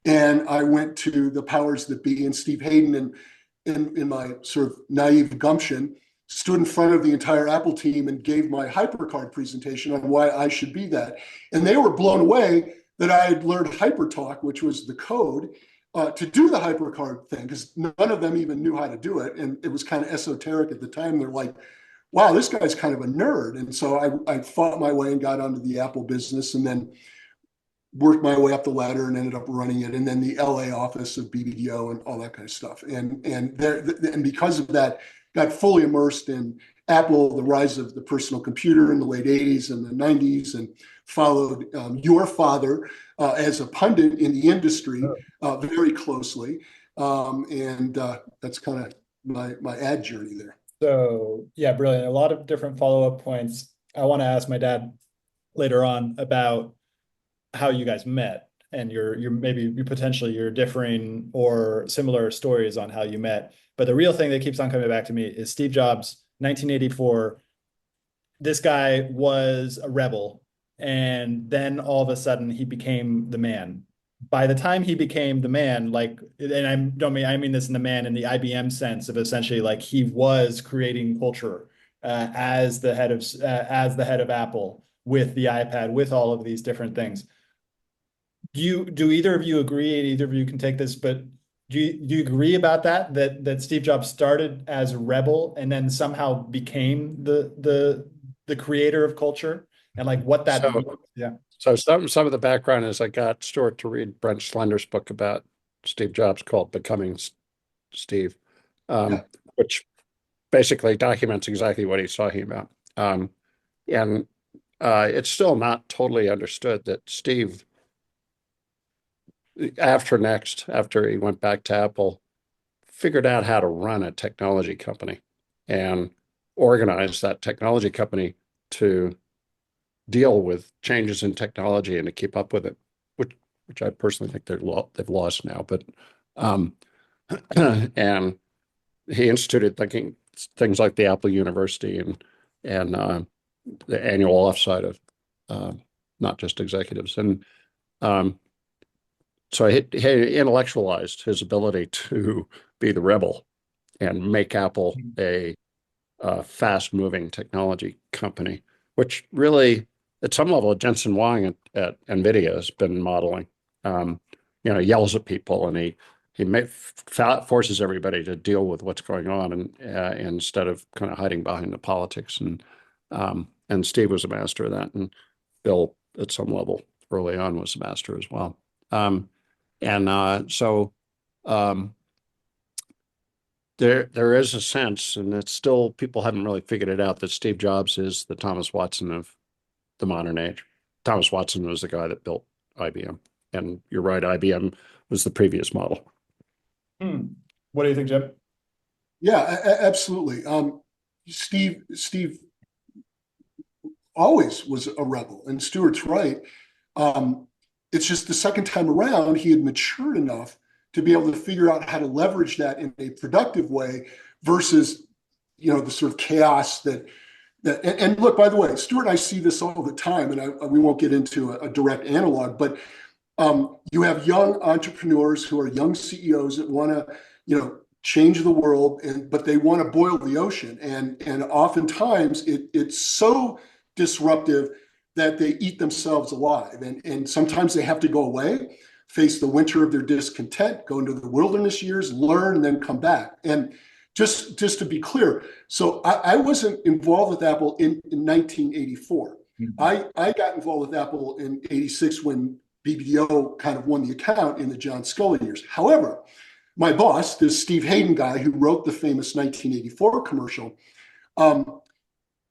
And I went to the powers that be, and Steve Hayden, and in my sort of naive gumption, stood in front of the entire Apple team and gave my HyperCard presentation on why I should be that. And they were blown away that I had learned HyperTalk, which was the code, to do the HyperCard thing, because none of them even knew how to do it. And it was kind of esoteric at the time. They're like, wow, this guy's kind of a nerd. And so I fought my way and got onto the Apple business, and then worked my way up the ladder and ended up running it, and then the LA office of BBDO and all that kind of stuff. And because of that, got fully immersed in Apple, the rise of the personal computer in the late 80s and the 90s, and followed your father as a pundit in the industry very closely. That's kind of my ad journey there. So yeah, brilliant. A lot of different follow-up points. I want to ask my dad later on about how you guys met and your maybe potentially your differing or similar stories on how you met. But the real thing that keeps on coming back to me is Steve Jobs, 1984. This guy was a rebel, and then all of a sudden he became the man. By the time he became the man, like, and I mean this in the man in the IBM sense of essentially like he was creating culture as the head of Apple with the iPad, with all of these different things. Do either of you agree, and either of you can take this, but do you agree about that Steve Jobs started as a rebel and then somehow became the creator of culture, and like what that yeah. So some of the background is I got Stuart to read Brent Schlender's book about Steve Jobs called Becoming Steve, which basically documents exactly what he's talking about. And it's still not totally understood that Steve, after he went back to Apple, figured out how to run a technology company and organize that technology company to deal with changes in technology and to keep up with it, which I personally think they've lost now. But and he instituted things like the Apple University and the annual offsite of not just executives. And so he intellectualized his ability to be the rebel and make Apple a fast-moving technology company, which really, at some level, Jensen Huang at NVIDIA has been modeling. Yells at people, and he forces everybody to deal with what's going on, and instead of kind of hiding behind the politics. And Steve was a master of that, and Bill, at some level, early on, was a master as well. There is a sense, and it's still, people haven't really figured it out, that Steve Jobs is the Thomas Watson of the modern age. Thomas Watson was the guy that built IBM. And you're right, IBM was the previous model. What do you think, Jim? Yeah, absolutely. Steve always was a rebel, and Stuart's right. It's just the second time around, he had matured enough to be able to figure out how to leverage that in a productive way versus, the sort of chaos that and look, by the way, Stuart and I see this all the time, and we won't get into a direct analog, but you have young entrepreneurs who are young CEOs that want to, change the world, but they want to boil the ocean, and oftentimes it's so disruptive that they eat themselves alive, and sometimes they have to go away, face the winter of their discontent, go into the wilderness years, learn, and then come back. And just to be clear, so I wasn't involved with Apple in 1984. I got involved with Apple in 86 when BBDO kind of won the account in the John Sculley years. However, my boss, this Steve Hayden guy who wrote the famous 1984 commercial,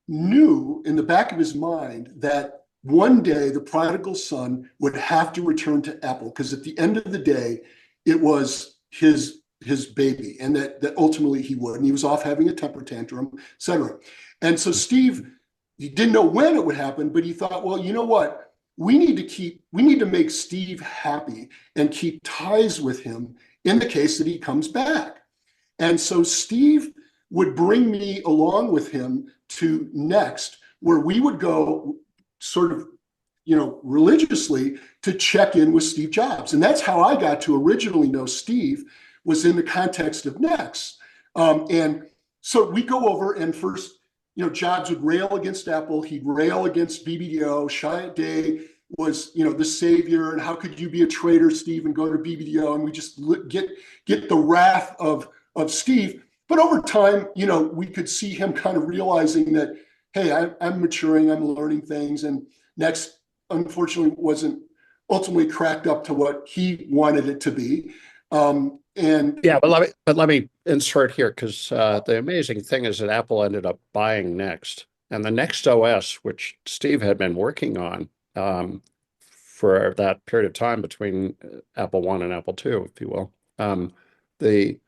knew in the back of his mind that one day the prodigal son would have to return to Apple, because at the end of the day, it was his baby, and that ultimately he would. And he was off having a temper tantrum, et cetera. And so Steve, he didn't know when it would happen, but he thought, well, you know what? We need to make Steve happy and keep ties with him in the case that he comes back. And so Steve would bring me along with him to Next, where we would go sort of, religiously to check in with Steve Jobs. And that's how I got to originally know Steve, was in the context of Next. And so we go over and first, Jobs would rail against Apple. He'd rail against BBDO. Chiat Day was, the savior. And how could you be a traitor, Steve, and go to BBDO? And we just get the wrath of Steve. But over time, we could see him kind of realizing that, hey, I'm maturing, I'm learning things. And Next, unfortunately, wasn't ultimately cracked up to what he wanted it to be. And Yeah, but let me insert here, because the amazing thing is that Apple ended up buying Next, and the Next OS, which Steve had been working on for that period of time between Apple One and Apple Two, if you will, the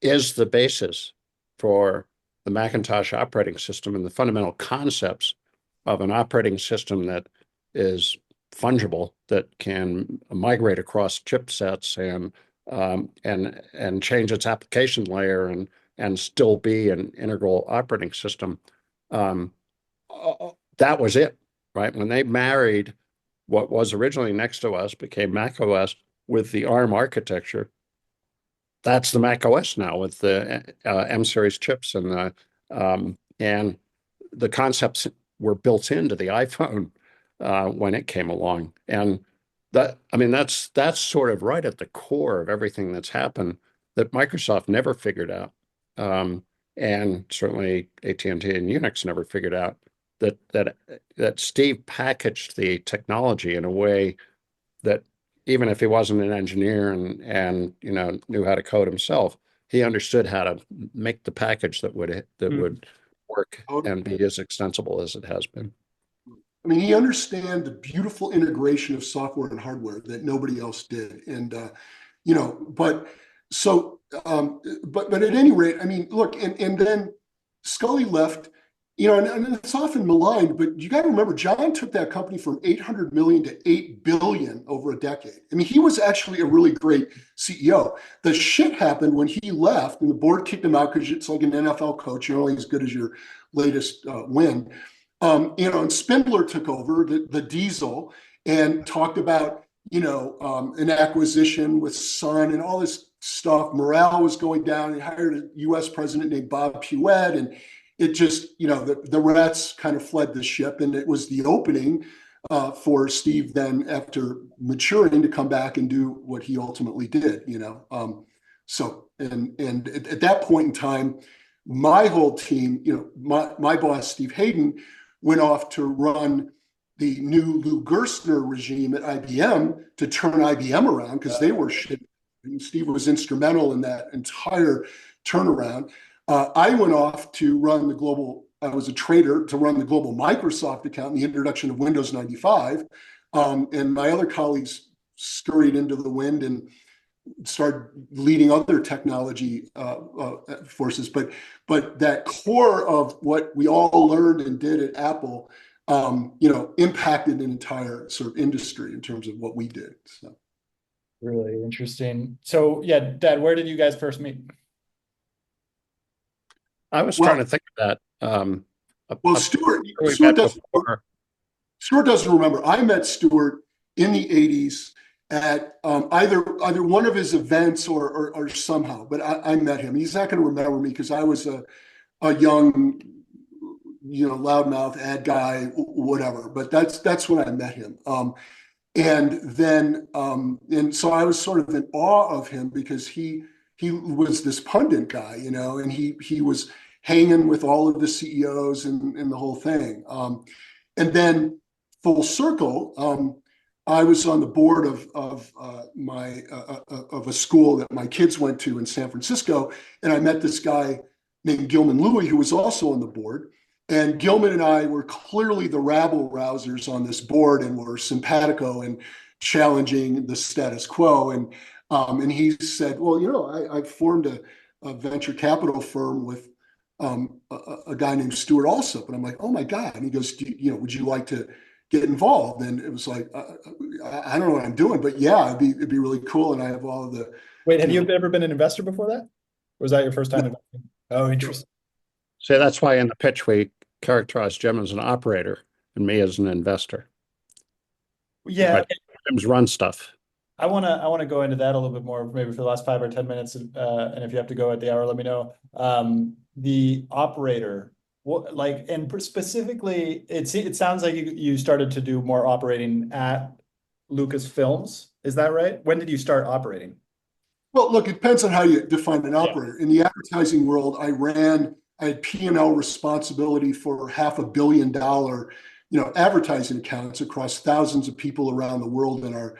is the basis for the Macintosh operating system and the fundamental concepts of an operating system that is fungible, that can migrate across chipsets and change its application layer and still be an integral operating system. That was it, right? When they married what was originally NextOS, became macOS with the ARM architecture, that's the macOS now with the M series chips and the concepts were built into the iPhone when it came along. And that's sort of right at the core of everything that's happened that Microsoft never figured out. And certainly AT&T and Unix never figured out that Steve packaged the technology in a way that even if he wasn't an engineer and knew how to code himself, he understood how to make the package that would work and be as extensible as it has been. I mean, he understands the beautiful integration of software and hardware that nobody else did. And, but at any rate, I mean, look, and then Scully left, and it's often maligned, but you got to remember, John took that company from 800 million to 8 billion over a decade. I mean, he was actually a really great CEO. The shit happened when he left and the board kicked him out because it's like an NFL coach. You're only as good as your latest win. And Spindler took over the Diesel and talked about, an acquisition with Sun and all this stuff. Morale was going down. He hired a U.S. president named Bob Puett, and it just, the rats kind of fled the ship. And it was the opening for Steve then, after maturing, to come back and do what he ultimately did, So, and at that point in time, my whole team, my boss, Steve Hayden, went off to run the new Lou Gerstner regime at IBM to turn IBM around because they were shit. And Steve was instrumental in that entire turnaround. I went off to run I was a trader to run the global Microsoft account and the introduction of Windows 95. And my other colleagues scurried into the wind and started leading other technology forces, but that core of what we all learned and did at Apple, impacted an entire sort of industry in terms of what we did. So really interesting. So yeah, Dad, where did you guys first meet? I was trying to think of that. Stuart doesn't remember. I met Stuart in the 80s at either one of his events or somehow, but I met him. He's not going to remember me because I was a young, loudmouth ad guy, whatever. But that's when I met him. And so I was sort of in awe of him because he was this pundit guy, and he was hanging with all of the CEOs and the whole thing. And then full circle, I was on the board of a school that my kids went to in San Francisco, and I met this guy named Gilman Louie, who was also on the board. And Gilman and I were clearly the rabble rousers on this board, and were simpatico and challenging the status quo. And he said, "Well, I formed a venture capital firm with a guy named Stewart Alsop," and I'm like, "Oh my God!" And he goes, "Would you like to get involved?" And it was like, I don't know what I'm doing, but yeah, it'd be really cool. And I have all of the. Wait, have you ever been an investor before that? Or was that your first time investing? Oh, interesting. So that's why in the pitch we characterize Jim as an operator and me as an investor. Yeah. But Jim's run stuff. I wanna go into that a little bit more, maybe for the last 5 or 10 minutes, and if you have to go at the hour, let me know. The operator, what like, and specifically, it sounds like you started to do more operating at Lucasfilms. Is that right? When did you start operating? Well, look, it depends on how you define an Yeah. operator. In the advertising world, I had P&L responsibility for $500 million, advertising accounts across thousands of people around the world in our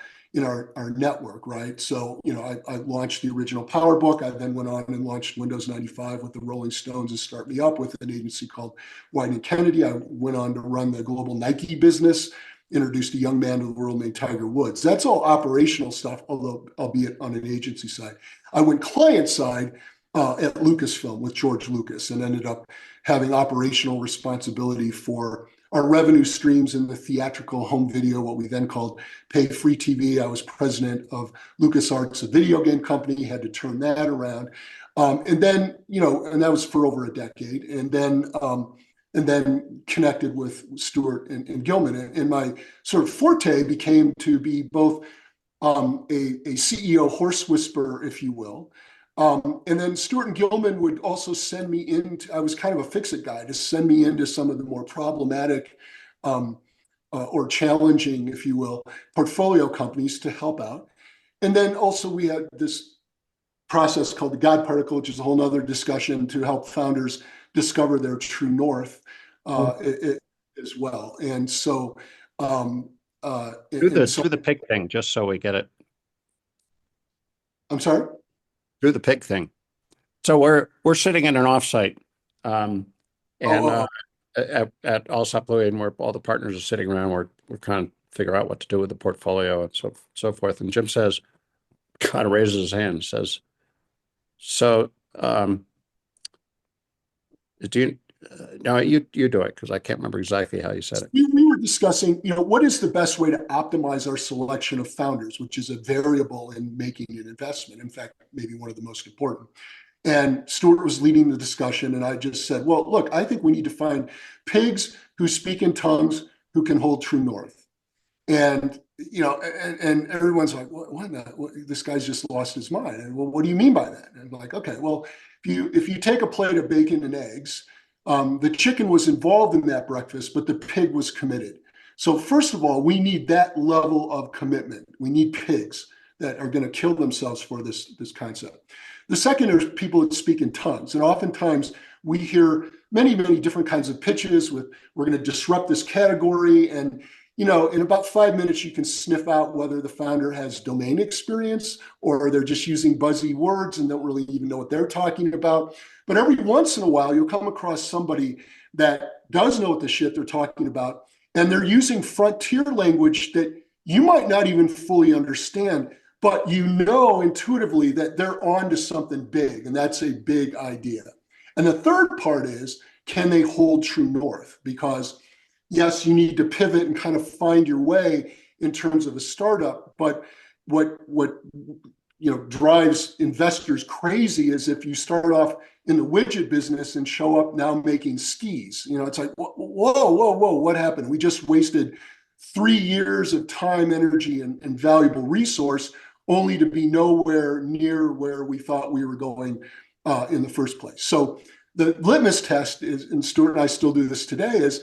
network, right? So, I launched the original PowerBook. I then went on and launched Windows 95 with the Rolling Stones and Start Me Up with an agency called White and Kennedy. I went on to run the global Nike business, introduced a young man to the world named Tiger Woods. That's all operational stuff, although albeit on an agency side. I went client side at Lucasfilm with George Lucas and ended up having operational responsibility for our revenue streams in the theatrical home video, what we then called pay free TV. I was president of LucasArts, a video game company, had to turn that around. And then, and that was for over a decade. And then connected with Stewart and Gilman. And my sort of forte became to be both a CEO horse whisperer, if you will. And then Stewart and Gilman would also send me into, I was kind of a fix-it guy, to send me into some of the more problematic or challenging, if you will, portfolio companies to help out. And then also we had this process called the God particle, which is a whole other discussion to help founders discover their true north as well. And so, Do the pig thing, just so we get it. I'm sorry? Do the pig thing. So we're sitting in an offsite, at Alsop and where all the partners are sitting around. We're kind of figure out what to do with the portfolio and so forth. And Jim says, kind of raises his hand and says, "So, do you?" No, you do it, because I can't remember exactly how you said it. We were discussing, what is the best way to optimize our selection of founders, which is a variable in making an investment. In fact, maybe one of the most important. And Stuart was leading the discussion, and I just said, well, look, I think we need to find pigs who speak in tongues who can hold true north. And and everyone's like, this guy's just lost his mind. And well, what do you mean by that? And I'm like, okay, well, if you take a plate of bacon and eggs, the chicken was involved in that breakfast, but the pig was committed. So first of all, we need that level of commitment. We need pigs that are going to kill themselves for this concept. The second is people that speak in tongues. And oftentimes we hear many, many different kinds of pitches with, we're going to disrupt this category. And, in about 5 minutes, you can sniff out whether the founder has domain experience or they're just using buzzy words and don't really even know what they're talking about. But every once in a while, you'll come across somebody that does know what the shit they're talking about. And they're using frontier language that you might not even fully understand, but intuitively that they're on to something big. And that's a big idea. And the third part is, can they hold true north? Because yes, you need to pivot and kind of find your way in terms of a startup. But what drives investors crazy is if you start off in the widget business and show up now making skis. It's like, whoa, what happened? We just wasted 3 years of time, energy, and valuable resource only to be nowhere near where we thought we were going in the first place. So the litmus test is, and Stuart and I still do this today, is,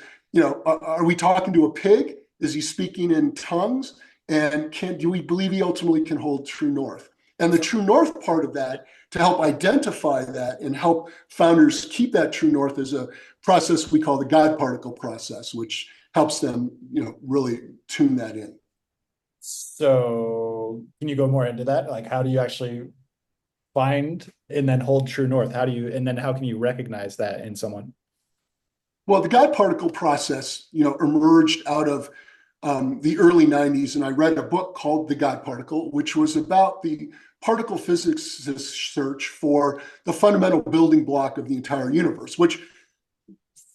are we talking to a pig? Is he speaking in tongues? And do we believe he ultimately can hold true north? And the true north part of that, to help identify that and help founders keep that true north, is a process we call the God particle process, which helps them, really tune that in. So can you go more into that? Like, how do you actually find and then hold true north? How can you recognize that in someone? Well, the God particle process, emerged out of the early 90s. And I read a book called The God Particle, which was about the particle physicist's search for the fundamental building block of the entire universe, which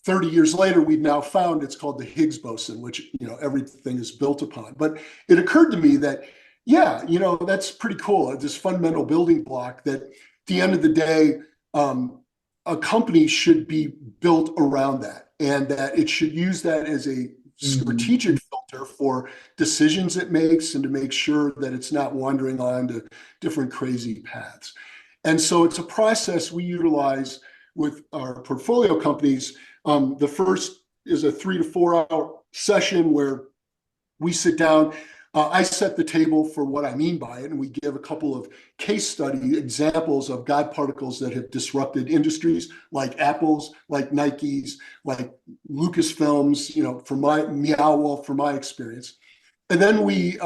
30 years later, we've now found it's called the Higgs boson, which, everything is built upon. But it occurred to me that, yeah, that's pretty cool. This fundamental building block that at the end of the day, a company should be built around that, and that it should use that as a strategic filter for decisions it makes and to make sure that it's not wandering on to different crazy paths. And so it's a process we utilize with our portfolio companies. The first is a 3 to 4 hour session where we sit down. I set the table for what I mean by it, and we give a couple of case study examples of God particles that have disrupted industries, like Apple's, like Nike's, like Lucasfilms, from my Meow Wolf, from my experience. And then we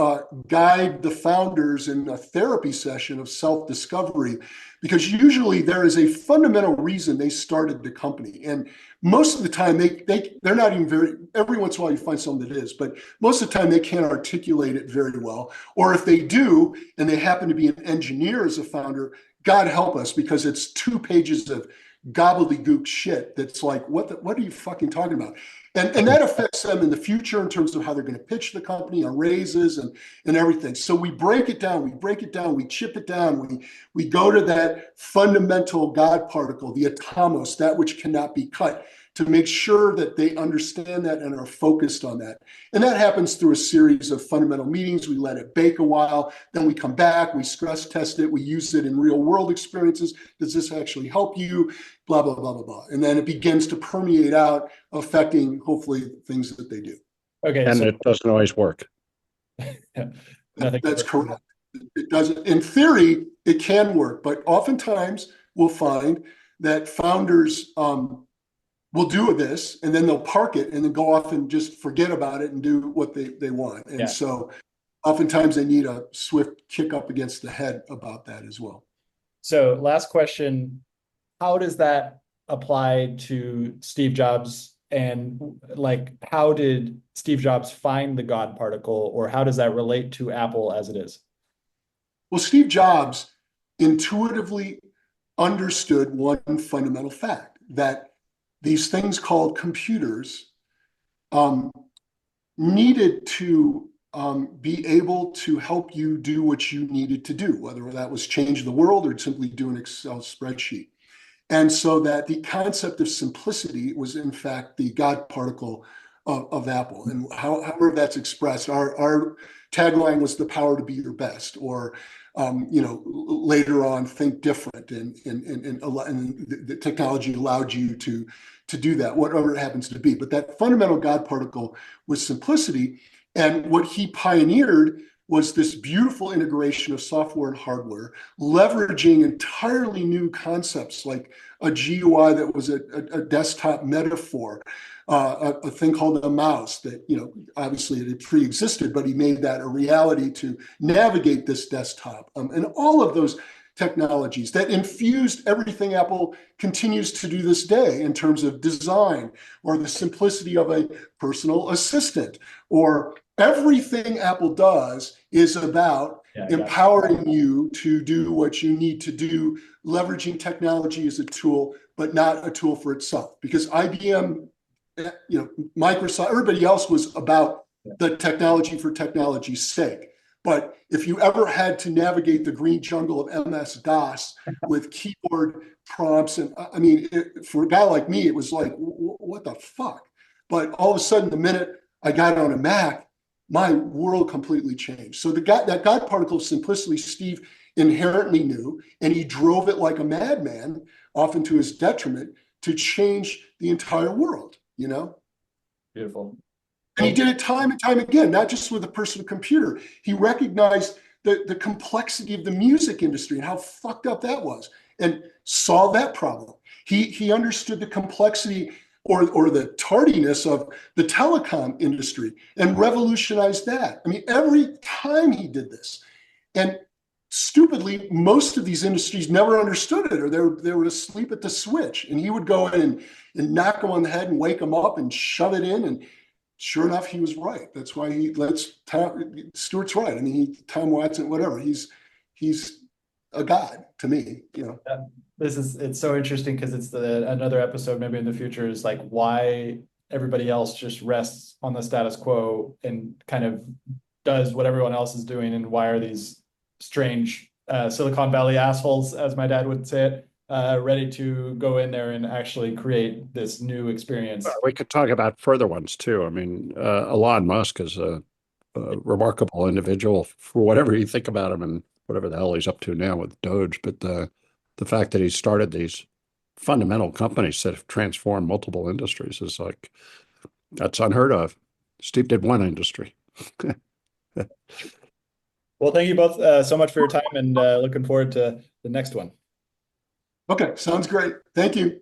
guide the founders in a therapy session of self-discovery, because usually there is a fundamental reason they started the company. And most of the time they're not even very, every once in a while you find something that is, but most of the time they can't articulate it very well. Or if they do, and they happen to be an engineer as a founder, God help us, because it's 2 pages of gobbledygook shit that's like, what are you fucking talking about? And that affects them in the future in terms of how they're going to pitch the company on raises and everything. So we break it down, we chip it down, we go to that fundamental God particle, the atomos, that which cannot be cut, to make sure that they understand that and are focused on that. And that happens through a series of fundamental meetings. We let it bake a while, then we come back, we stress test it, we use it in real world experiences. Does this actually help you? Blah, blah, blah, blah, blah. And then it begins to permeate out, affecting hopefully things that they do. Okay. And it doesn't always work. That's correct. It doesn't, in theory, it can work, but oftentimes we'll find that founders will do this and then they'll park it and then go off and just forget about it and do what they want. And so oftentimes they need a swift kick up against the head about that as well. So last question, how does that apply to Steve Jobs? And like, how did Steve Jobs find the God particle, or how does that relate to Apple as it is? Well, Steve Jobs intuitively understood one fundamental fact, that these things called computers needed to be able to help you do what you needed to do, whether that was change the world or simply do an Excel spreadsheet. And so that the concept of simplicity was in fact the God particle of Apple. And however that's expressed, our tagline was the power to be your best, or later on, think different, and the technology allowed you to do that, whatever it happens to be. But that fundamental God particle was simplicity. And what he pioneered was this beautiful integration of software and hardware, leveraging entirely new concepts like a GUI that was a desktop metaphor, a thing called a mouse that, obviously it had pre-existed, but he made that a reality to navigate this desktop. And all of those technologies that infused everything Apple continues to do this day in terms of design, or the simplicity of a personal assistant, or everything Apple does is about empowering you to do what you need to do, leveraging technology as a tool, but not a tool for itself. Because IBM, Microsoft, everybody else was about the technology for technology's sake. But if you ever had to navigate the green jungle of MS-DOS with keyboard prompts, and for a guy like me, it was like, what the fuck? But all of a sudden, the minute I got on a Mac, my world completely changed. So that God particle of simplicity, Steve inherently knew, and he drove it like a madman, often to his detriment, to change the entire world, Beautiful. And he did it time and time again, not just with a personal computer. He recognized the complexity of the music industry and how fucked up that was, and solved that problem. He understood the complexity or the tardiness of the telecom industry and revolutionized that. Every time he did this. And stupidly, most of these industries never understood it, or they were asleep at the switch. And he would go in and knock them on the head and wake them up and shove it in. And sure enough, he was right. That's why Stuart's right. Tom Watson, whatever. He's a god to me, It's so interesting, because it's another episode maybe in the future is like why everybody else just rests on the status quo and kind of does what everyone else is doing, and why are these strange Silicon Valley assholes, as my dad would say it, ready to go in there and actually create this new experience. We could talk about further ones too. I mean, Elon Musk is a remarkable individual for whatever you think about him and whatever the hell he's up to now with Doge. But the fact that he started these fundamental companies that have transformed multiple industries is like, that's unheard of. Steeped in one industry. Well, thank you both so much for your time, and looking forward to the next one. Okay, sounds great. Thank you.